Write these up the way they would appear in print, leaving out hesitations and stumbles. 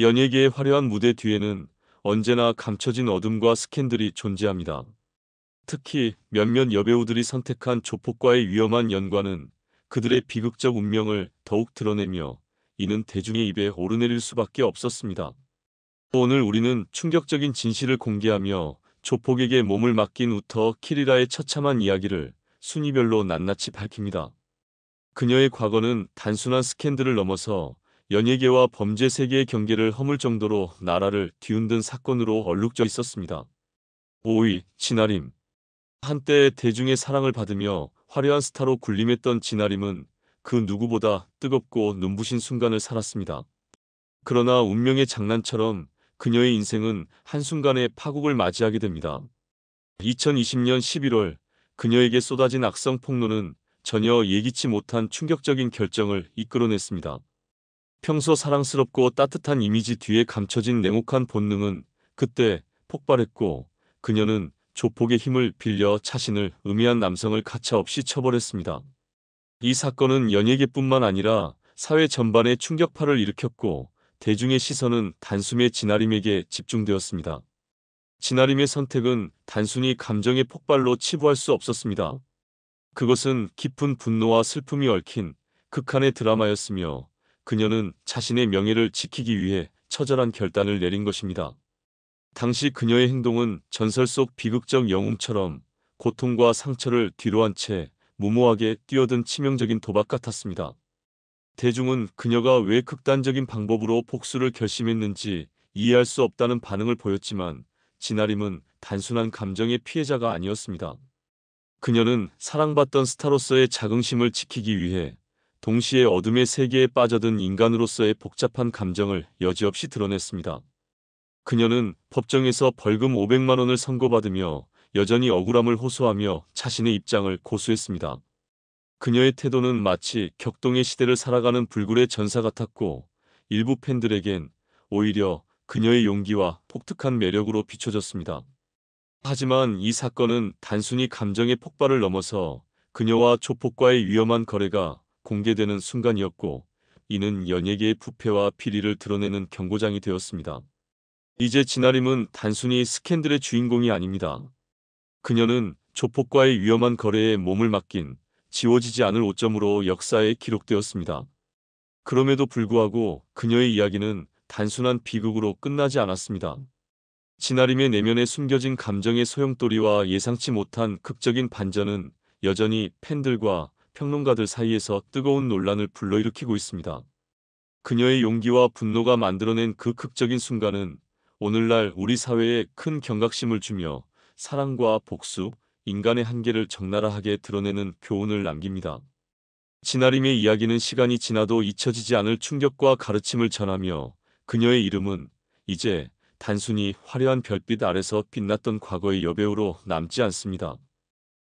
연예계의 화려한 무대 뒤에는 언제나 감춰진 어둠과 스캔들이 존재합니다. 특히 몇몇 여배우들이 선택한 조폭과의 위험한 연관은 그들의 비극적 운명을 더욱 드러내며 이는 대중의 입에 오르내릴 수밖에 없었습니다. 오늘 우리는 충격적인 진실을 공개하며 조폭에게 몸을 맡긴 우터 키리라의 처참한 이야기를 순위별로 낱낱이 밝힙니다. 그녀의 과거는 단순한 스캔들을 넘어서 연예계와 범죄 세계의 경계를 허물 정도로 나라를 뒤흔든 사건으로 얼룩져 있었습니다. 5위, 진아림. 한때 대중의 사랑을 받으며 화려한 스타로 군림했던 진아림은 그 누구보다 뜨겁고 눈부신 순간을 살았습니다. 그러나 운명의 장난처럼 그녀의 인생은 한순간에 파국을 맞이하게 됩니다. 2020년 11월 그녀에게 쏟아진 악성 폭로는 전혀 예기치 못한 충격적인 결정을 이끌어냈습니다. 평소 사랑스럽고 따뜻한 이미지 뒤에 감춰진 냉혹한 본능은 그때 폭발했고 그녀는 조폭의 힘을 빌려 자신을 음해한 남성을 가차없이 처벌했습니다. 이 사건은 연예계뿐만 아니라 사회 전반에 충격파를 일으켰고 대중의 시선은 단숨에 진아림에게 집중되었습니다. 진아림의 선택은 단순히 감정의 폭발로 치부할 수 없었습니다. 그것은 깊은 분노와 슬픔이 얽힌 극한의 드라마였으며 그녀는 자신의 명예를 지키기 위해 처절한 결단을 내린 것입니다. 당시 그녀의 행동은 전설 속 비극적 영웅처럼 고통과 상처를 뒤로한 채 무모하게 뛰어든 치명적인 도박 같았습니다. 대중은 그녀가 왜 극단적인 방법으로 복수를 결심했는지 이해할 수 없다는 반응을 보였지만 진아림은 단순한 감정의 피해자가 아니었습니다. 그녀는 사랑받던 스타로서의 자긍심을 지키기 위해 동시에 어둠의 세계에 빠져든 인간으로서의 복잡한 감정을 여지없이 드러냈습니다. 그녀는 법정에서 벌금 500만 원을 선고받으며 여전히 억울함을 호소하며 자신의 입장을 고수했습니다. 그녀의 태도는 마치 격동의 시대를 살아가는 불굴의 전사 같았고 일부 팬들에겐 오히려 그녀의 용기와 독특한 매력으로 비춰졌습니다. 하지만 이 사건은 단순히 감정의 폭발을 넘어서 그녀와 조폭과의 위험한 거래가 공개되는 순간이었고 이는 연예계의 부패와 비리를 드러내는 경고장이 되었습니다. 이제 진아림은 단순히 스캔들의 주인공이 아닙니다. 그녀는 조폭과의 위험한 거래에 몸을 맡긴 지워지지 않을 오점으로 역사에 기록되었습니다. 그럼에도 불구하고 그녀의 이야기는 단순한 비극으로 끝나지 않았습니다. 진아림의 내면에 숨겨진 감정의 소용돌이와 예상치 못한 극적인 반전은 여전히 팬들과 평론가들 사이에서 뜨거운 논란을 불러일으키고 있습니다. 그녀의 용기와 분노가 만들어낸 그 극적인 순간은 오늘날 우리 사회에 큰 경각심을 주며 사랑과 복수, 인간의 한계를 적나라하게 드러내는 교훈을 남깁니다. 진아림의 이야기는 시간이 지나도 잊혀지지 않을 충격과 가르침을 전하며 그녀의 이름은 이제 단순히 화려한 별빛 아래서 빛났던 과거의 여배우로 남지 않습니다.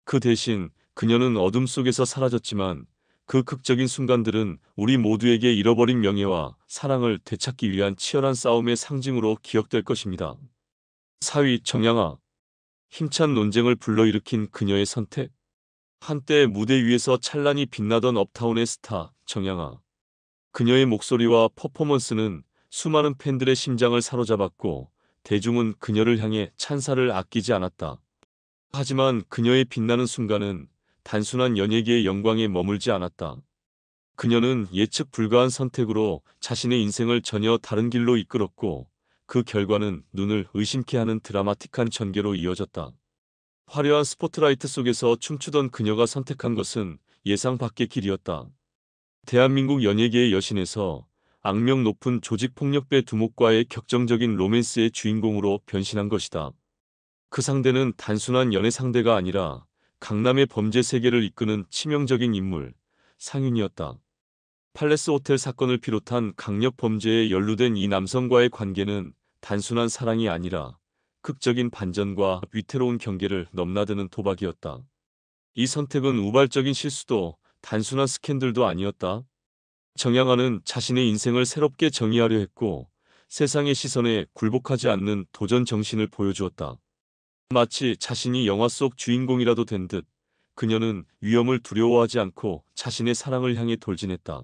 그 대신 그녀는 어둠 속에서 사라졌지만 그 극적인 순간들은 우리 모두에게 잃어버린 명예와 사랑을 되찾기 위한 치열한 싸움의 상징으로 기억될 것입니다. 4위 정양아. 힘찬 논쟁을 불러일으킨 그녀의 선택. 한때 무대 위에서 찬란히 빛나던 업타운의 스타 정양아. 그녀의 목소리와 퍼포먼스는 수많은 팬들의 심장을 사로잡았고 대중은 그녀를 향해 찬사를 아끼지 않았다. 하지만 그녀의 빛나는 순간은 단순한 연예계의 영광에 머물지 않았다. 그녀는 예측 불가한 선택으로 자신의 인생을 전혀 다른 길로 이끌었고 그 결과는 눈을 의심케 하는 드라마틱한 전개로 이어졌다. 화려한 스포트라이트 속에서 춤추던 그녀가 선택한 것은 예상 밖의 길이었다. 대한민국 연예계의 여신에서 악명 높은 조직폭력배 두목과의 격정적인 로맨스의 주인공으로 변신한 것이다. 그 상대는 단순한 연애 상대가 아니라 강남의 범죄 세계를 이끄는 치명적인 인물, 상윤이었다. 팔레스 호텔 사건을 비롯한 강력 범죄에 연루된 이 남성과의 관계는 단순한 사랑이 아니라 극적인 반전과 위태로운 경계를 넘나드는 도박이었다. 이 선택은 우발적인 실수도 단순한 스캔들도 아니었다. 정양아는 자신의 인생을 새롭게 정의하려 했고 세상의 시선에 굴복하지 않는 도전 정신을 보여주었다. 마치 자신이 영화 속 주인공이라도 된 듯 그녀는 위험을 두려워하지 않고 자신의 사랑을 향해 돌진했다.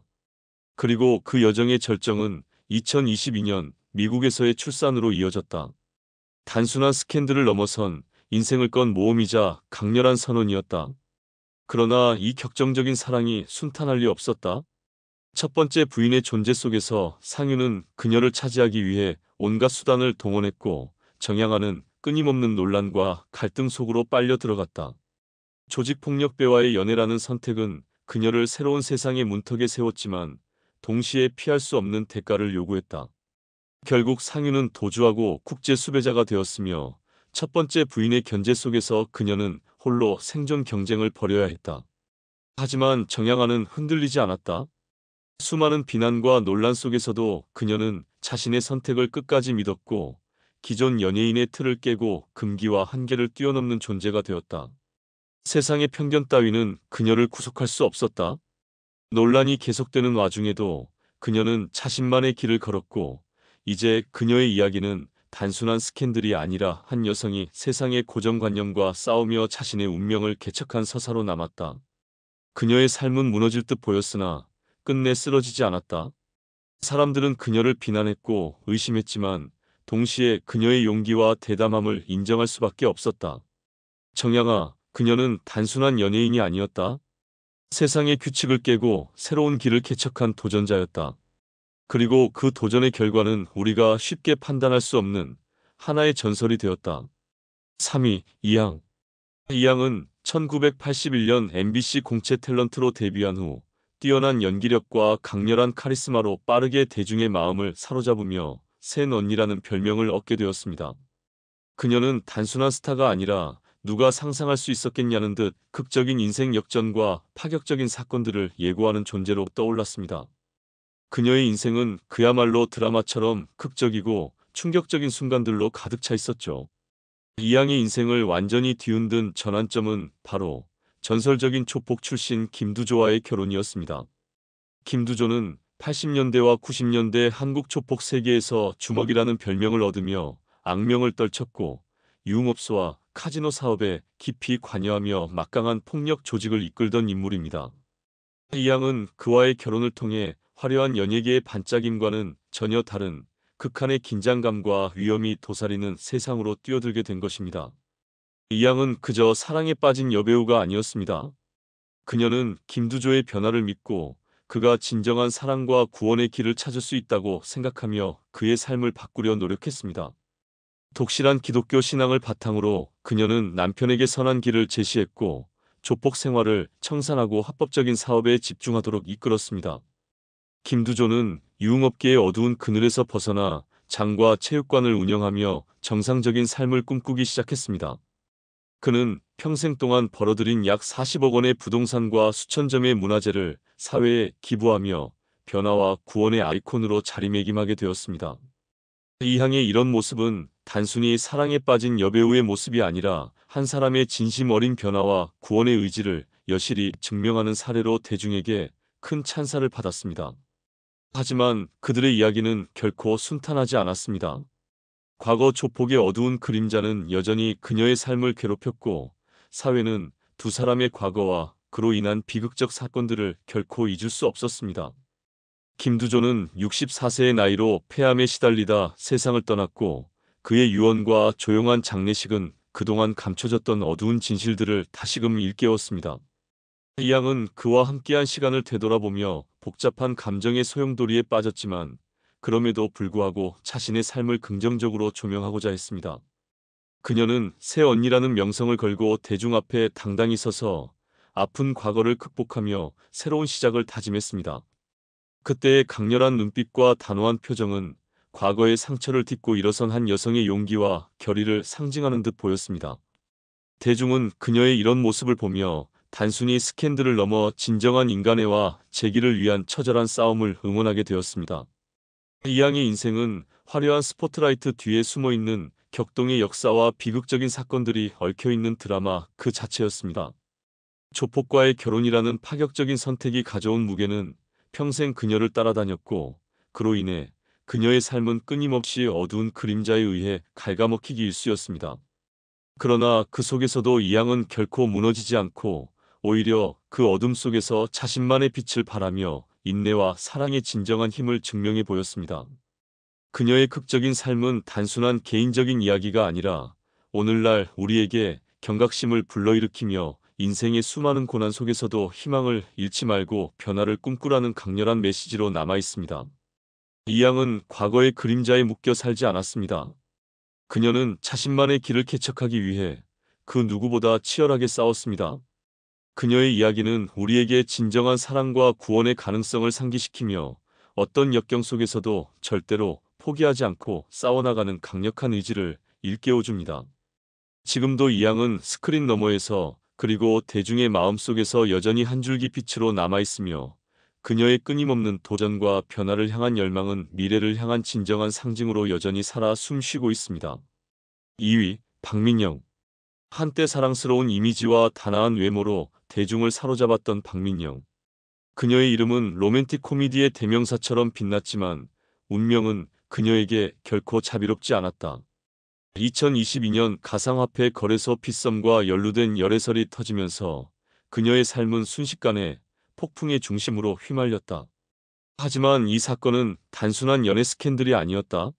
그리고 그 여정의 절정은 2022년 미국에서의 출산으로 이어졌다. 단순한 스캔들을 넘어선 인생을 건 모험이자 강렬한 선언이었다. 그러나 이 격정적인 사랑이 순탄할 리 없었다. 첫 번째 부인의 존재 속에서 상윤은 그녀를 차지하기 위해 온갖 수단을 동원했고, 정양아는 끊임없는 논란과 갈등 속으로 빨려 들어갔다. 조직폭력배와의 연애라는 선택은 그녀를 새로운 세상의 문턱에 세웠지만 동시에 피할 수 없는 대가를 요구했다. 결국 상윤은 도주하고 국제 수배자가 되었으며, 첫 번째 부인의 견제 속에서 그녀는 홀로 생존 경쟁을 벌여야 했다. 하지만 정양아는 흔들리지 않았다. 수많은 비난과 논란 속에서도 그녀는 자신의 선택을 끝까지 믿었고, 기존 연예인의 틀을 깨고 금기와 한계를 뛰어넘는 존재가 되었다. 세상의 편견 따위는 그녀를 구속할 수 없었다. 논란이 계속되는 와중에도 그녀는 자신만의 길을 걸었고, 이제 그녀의 이야기는 단순한 스캔들이 아니라 한 여성이 세상의 고정관념과 싸우며 자신의 운명을 개척한 서사로 남았다. 그녀의 삶은 무너질 듯 보였으나 끝내 쓰러지지 않았다. 사람들은 그녀를 비난했고 의심했지만 동시에 그녀의 용기와 대담함을 인정할 수밖에 없었다. 정양아, 그녀는 단순한 연예인이 아니었다. 세상의 규칙을 깨고 새로운 길을 개척한 도전자였다. 그리고 그 도전의 결과는 우리가 쉽게 판단할 수 없는 하나의 전설이 되었다. 3위, 이양. 이양은 1981년 MBC 공채 탤런트로 데뷔한 후 뛰어난 연기력과 강렬한 카리스마로 빠르게 대중의 마음을 사로잡으며 센 언니라는 별명을 얻게 되었습니다. 그녀는 단순한 스타가 아니라 누가 상상할 수 있었겠냐는 듯 극적인 인생 역전과 파격적인 사건들을 예고하는 존재로 떠올랐습니다. 그녀의 인생은 그야말로 드라마처럼 극적이고 충격적인 순간들로 가득 차 있었죠. 이양의 인생을 완전히 뒤흔든 전환점은 바로 전설적인 조폭 출신 김두조와의 결혼이었습니다. 김두조는 80년대와 90년대 한국 조폭 세계에서 주먹이라는 별명을 얻으며 악명을 떨쳤고, 유흥업소와 카지노 사업에 깊이 관여하며 막강한 폭력 조직을 이끌던 인물입니다. 이양은 그와의 결혼을 통해 화려한 연예계의 반짝임과는 전혀 다른 극한의 긴장감과 위험이 도사리는 세상으로 뛰어들게 된 것입니다. 이양은 그저 사랑에 빠진 여배우가 아니었습니다. 그녀는 김두조의 변화를 믿고 그가 진정한 사랑과 구원의 길을 찾을 수 있다고 생각하며 그의 삶을 바꾸려 노력했습니다. 독실한 기독교 신앙을 바탕으로 그녀는 남편에게 선한 길을 제시했고, 조폭 생활을 청산하고 합법적인 사업에 집중하도록 이끌었습니다. 김두조는 유흥업계의 어두운 그늘에서 벗어나 장과 체육관을 운영하며 정상적인 삶을 꿈꾸기 시작했습니다. 그는 평생 동안 벌어들인 약 40억 원의 부동산과 수천 점의 문화재를 사회에 기부하며 변화와 구원의 아이콘으로 자리매김하게 되었습니다. 이항의 이런 모습은 단순히 사랑에 빠진 여배우의 모습이 아니라 한 사람의 진심 어린 변화와 구원의 의지를 여실히 증명하는 사례로 대중에게 큰 찬사를 받았습니다. 하지만 그들의 이야기는 결코 순탄하지 않았습니다. 과거 조폭의 어두운 그림자는 여전히 그녀의 삶을 괴롭혔고, 사회는 두 사람의 과거와 그로 인한 비극적 사건들을 결코 잊을 수 없었습니다. 김두조는 64세의 나이로 폐암에 시달리다 세상을 떠났고, 그의 유언과 조용한 장례식은 그동안 감춰졌던 어두운 진실들을 다시금 일깨웠습니다. 이양은 그와 함께한 시간을 되돌아보며 복잡한 감정의 소용돌이에 빠졌지만, 그럼에도 불구하고 자신의 삶을 긍정적으로 조명하고자 했습니다. 그녀는 새 언니라는 명성을 걸고 대중 앞에 당당히 서서 아픈 과거를 극복하며 새로운 시작을 다짐했습니다. 그때의 강렬한 눈빛과 단호한 표정은 과거의 상처를 딛고 일어선 한 여성의 용기와 결의를 상징하는 듯 보였습니다. 대중은 그녀의 이런 모습을 보며 단순히 스캔들을 넘어 진정한 인간애와 재기를 위한 처절한 싸움을 응원하게 되었습니다. 이양의 인생은 화려한 스포트라이트 뒤에 숨어있는 격동의 역사와 비극적인 사건들이 얽혀있는 드라마 그 자체였습니다. 조폭과의 결혼이라는 파격적인 선택이 가져온 무게는 평생 그녀를 따라다녔고, 그로 인해 그녀의 삶은 끊임없이 어두운 그림자에 의해 갉아먹히기 일쑤였습니다. 그러나 그 속에서도 이양은 결코 무너지지 않고 오히려 그 어둠 속에서 자신만의 빛을 발하며 인내와 사랑의 진정한 힘을 증명해 보였습니다. 그녀의 극적인 삶은 단순한 개인적인 이야기가 아니라 오늘날 우리에게 경각심을 불러일으키며 인생의 수많은 고난 속에서도 희망을 잃지 말고 변화를 꿈꾸라는 강렬한 메시지로 남아 있습니다. 이 양은 과거의 그림자에 묶여 살지 않았습니다. 그녀는 자신만의 길을 개척하기 위해 그 누구보다 치열하게 싸웠습니다. 그녀의 이야기는 우리에게 진정한 사랑과 구원의 가능성을 상기시키며 어떤 역경 속에서도 절대로 포기하지 않고 싸워나가는 강력한 의지를 일깨워줍니다. 지금도 이 양은 스크린 너머에서 그리고 대중의 마음속에서 여전히 한 줄기 빛으로 남아있으며 그녀의 끊임없는 도전과 변화를 향한 열망은 미래를 향한 진정한 상징으로 여전히 살아 숨쉬고 있습니다. 2위, 박민영. 한때 사랑스러운 이미지와 단아한 외모로 대중을 사로잡았던 박민영. 그녀의 이름은 로맨틱 코미디의 대명사처럼 빛났지만 운명은 그녀에게 결코 자비롭지 않았다. 2022년 가상화폐 거래소 핏썸과 연루된 열애설이 터지면서 그녀의 삶은 순식간에 폭풍의 중심으로 휘말렸다. 하지만 이 사건은 단순한 연애 스캔들이 아니었다.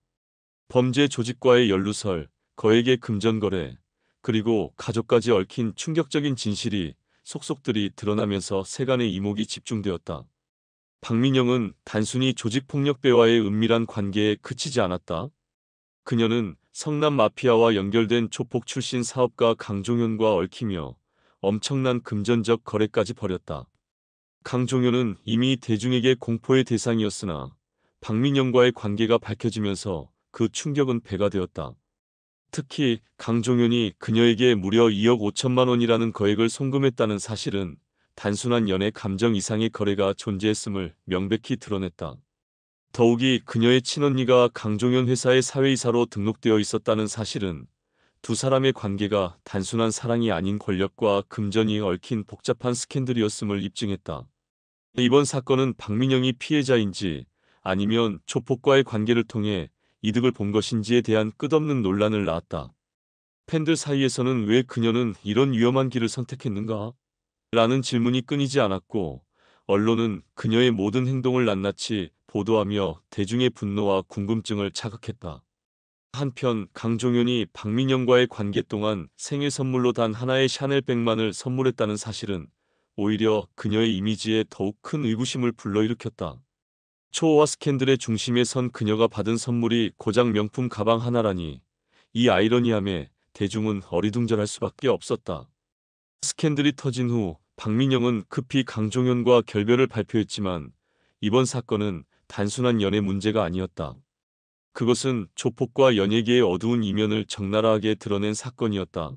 범죄 조직과의 연루설, 거액의 금전거래, 그리고 가족까지 얽힌 충격적인 진실이 속속들이 드러나면서 세간의 이목이 집중되었다. 박민영은 단순히 조직폭력배와의 은밀한 관계에 그치지 않았다. 그녀는 성남 마피아와 연결된 조폭 출신 사업가 강종현과 얽히며 엄청난 금전적 거래까지 벌였다. 강종현은 이미 대중에게 공포의 대상이었으나 박민영과의 관계가 밝혀지면서 그 충격은 배가 되었다. 특히 강종현이 그녀에게 무려 2억 5천만 원이라는 거액을 송금했다는 사실은 단순한 연애 감정 이상의 거래가 존재했음을 명백히 드러냈다. 더욱이 그녀의 친언니가 강종현 회사의 사회이사로 등록되어 있었다는 사실은 두 사람의 관계가 단순한 사랑이 아닌 권력과 금전이 얽힌 복잡한 스캔들이었음을 입증했다. 이번 사건은 박민영이 피해자인지 아니면 조폭과의 관계를 통해 이득을 본 것인지에 대한 끝없는 논란을 낳았다. 팬들 사이에서는 왜 그녀는 이런 위험한 길을 선택했는가? 라는 질문이 끊이지 않았고 언론은 그녀의 모든 행동을 낱낱이 보도하며 대중의 분노와 궁금증을 자극했다. 한편 강종현이 박민영과의 관계 동안 생일 선물로 단 하나의 샤넬백만을 선물했다는 사실은 오히려 그녀의 이미지에 더욱 큰 의구심을 불러일으켰다. 초호화 스캔들의 중심에 선 그녀가 받은 선물이 고작 명품 가방 하나라니 이 아이러니함에 대중은 어리둥절할 수밖에 없었다. 스캔들이 터진 후 박민영은 급히 강종현과 결별을 발표했지만 이번 사건은 단순한 연애 문제가 아니었다. 그것은 조폭과 연예계의 어두운 이면을 적나라하게 드러낸 사건이었다.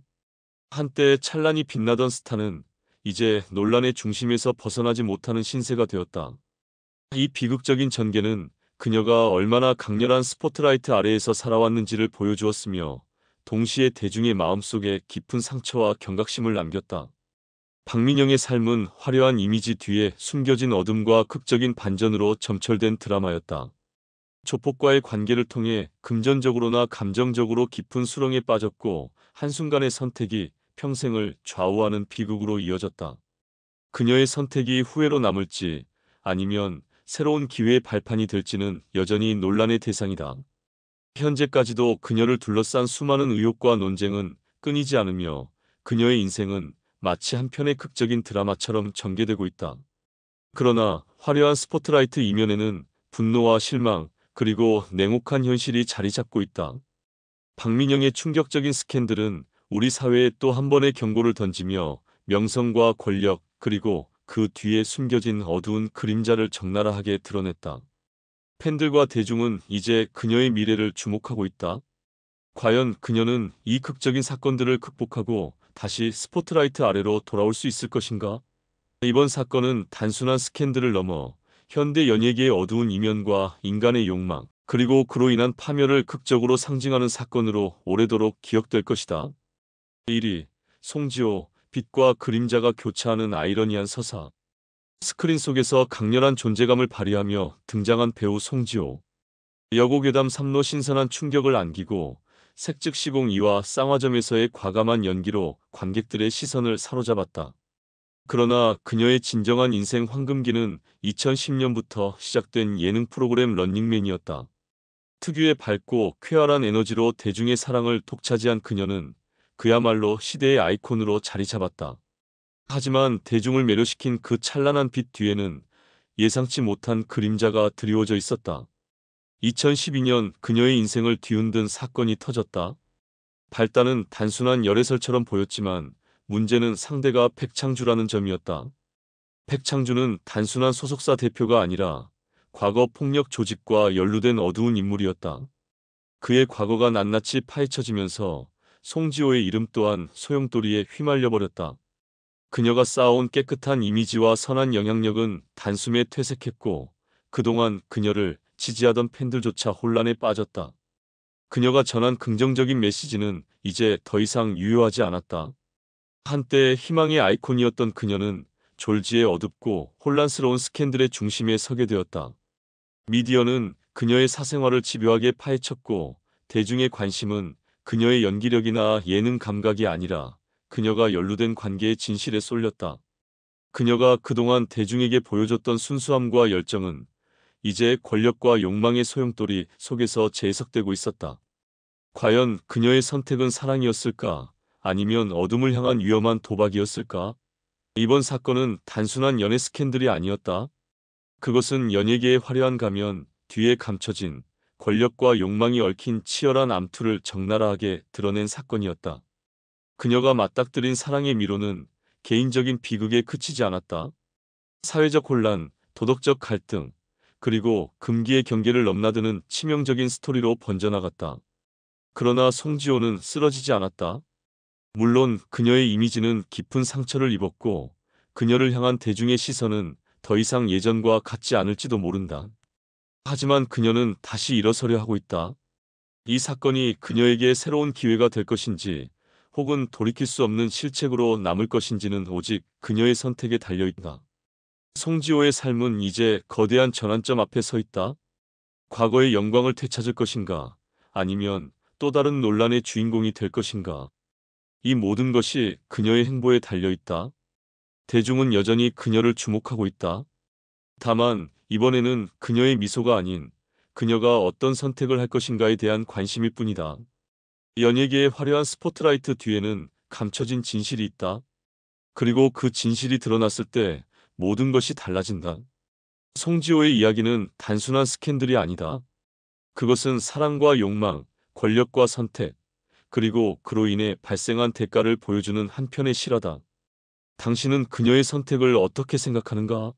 한때 찬란히 빛나던 스타는 이제 논란의 중심에서 벗어나지 못하는 신세가 되었다. 이 비극적인 전개는 그녀가 얼마나 강렬한 스포트라이트 아래에서 살아왔는지를 보여주었으며 동시에 대중의 마음속에 깊은 상처와 경각심을 남겼다. 박민영의 삶은 화려한 이미지 뒤에 숨겨진 어둠과 극적인 반전으로 점철된 드라마였다. 조폭과의 관계를 통해 금전적으로나 감정적으로 깊은 수렁에 빠졌고 한순간의 선택이 평생을 좌우하는 비극으로 이어졌다. 그녀의 선택이 후회로 남을지 아니면 새로운 기회의 발판이 될지는 여전히 논란의 대상이다. 현재까지도 그녀를 둘러싼 수많은 의혹과 논쟁은 끊이지 않으며 그녀의 인생은 마치 한 편의 극적인 드라마처럼 전개되고 있다. 그러나 화려한 스포트라이트 이면에는 분노와 실망, 그리고 냉혹한 현실이 자리 잡고 있다. 박민영의 충격적인 스캔들은 우리 사회에 또 한 번의 경고를 던지며 명성과 권력, 그리고 그 뒤에 숨겨진 어두운 그림자를 적나라하게 드러냈다. 팬들과 대중은 이제 그녀의 미래를 주목하고 있다. 과연 그녀는 이 극적인 사건들을 극복하고 다시 스포트라이트 아래로 돌아올 수 있을 것인가? 이번 사건은 단순한 스캔들을 넘어 현대 연예계의 어두운 이면과 인간의 욕망, 그리고 그로 인한 파멸을 극적으로 상징하는 사건으로 오래도록 기억될 것이다. 1위, 송지호, 빛과 그림자가 교차하는 아이러니한 서사. 스크린 속에서 강렬한 존재감을 발휘하며 등장한 배우 송지호. 여고괴담 3로 신선한 충격을 안기고 색즉시공 2와 쌍화점에서의 과감한 연기로 관객들의 시선을 사로잡았다. 그러나 그녀의 진정한 인생 황금기는 2010년부터 시작된 예능 프로그램 런닝맨이었다. 특유의 밝고 쾌활한 에너지로 대중의 사랑을 독차지한 그녀는 그야말로 시대의 아이콘으로 자리 잡았다. 하지만 대중을 매료시킨 그 찬란한 빛 뒤에는 예상치 못한 그림자가 드리워져 있었다. 2012년 그녀의 인생을 뒤흔든 사건이 터졌다. 발단은 단순한 열애설처럼 보였지만 문제는 상대가 백창주라는 점이었다. 백창주는 단순한 소속사 대표가 아니라 과거 폭력 조직과 연루된 어두운 인물이었다. 그의 과거가 낱낱이 파헤쳐지면서 송지호의 이름 또한 소용돌이에 휘말려 버렸다. 그녀가 쌓아온 깨끗한 이미지와 선한 영향력은 단숨에 퇴색했고 그동안 그녀를 지지하던 팬들조차 혼란에 빠졌다. 그녀가 전한 긍정적인 메시지는 이제 더 이상 유효하지 않았다. 한때 희망의 아이콘이었던 그녀는 졸지에 어둡고 혼란스러운 스캔들의 중심에 서게 되었다. 미디어는 그녀의 사생활을 집요하게 파헤쳤고 대중의 관심은 그녀의 연기력이나 예능 감각이 아니라 그녀가 연루된 관계의 진실에 쏠렸다. 그녀가 그동안 대중에게 보여줬던 순수함과 열정은 이제 권력과 욕망의 소용돌이 속에서 재해석되고 있었다. 과연 그녀의 선택은 사랑이었을까? 아니면 어둠을 향한 위험한 도박이었을까? 이번 사건은 단순한 연애 스캔들이 아니었다. 그것은 연예계의 화려한 가면 뒤에 감춰진 권력과 욕망이 얽힌 치열한 암투를 적나라하게 드러낸 사건이었다. 그녀가 맞닥뜨린 사랑의 미로는 개인적인 비극에 그치지 않았다. 사회적 혼란, 도덕적 갈등, 그리고 금기의 경계를 넘나드는 치명적인 스토리로 번져나갔다. 그러나 송지호는 쓰러지지 않았다. 물론 그녀의 이미지는 깊은 상처를 입었고 그녀를 향한 대중의 시선은 더 이상 예전과 같지 않을지도 모른다. 하지만 그녀는 다시 일어서려 하고 있다. 이 사건이 그녀에게 새로운 기회가 될 것인지 혹은 돌이킬 수 없는 실책으로 남을 것인지는 오직 그녀의 선택에 달려있다. 송지호의 삶은 이제 거대한 전환점 앞에 서 있다. 과거의 영광을 되찾을 것인가? 아니면 또 다른 논란의 주인공이 될 것인가? 이 모든 것이 그녀의 행보에 달려있다. 대중은 여전히 그녀를 주목하고 있다. 다만 이번에는 그녀의 미소가 아닌 그녀가 어떤 선택을 할 것인가에 대한 관심일 뿐이다. 연예계의 화려한 스포트라이트 뒤에는 감춰진 진실이 있다. 그리고 그 진실이 드러났을 때 모든 것이 달라진다. 송지호의 이야기는 단순한 스캔들이 아니다. 그것은 사랑과 욕망, 권력과 선택, 그리고 그로 인해 발생한 대가를 보여주는 한편의 실화다. 당신은 그녀의 선택을 어떻게 생각하는가?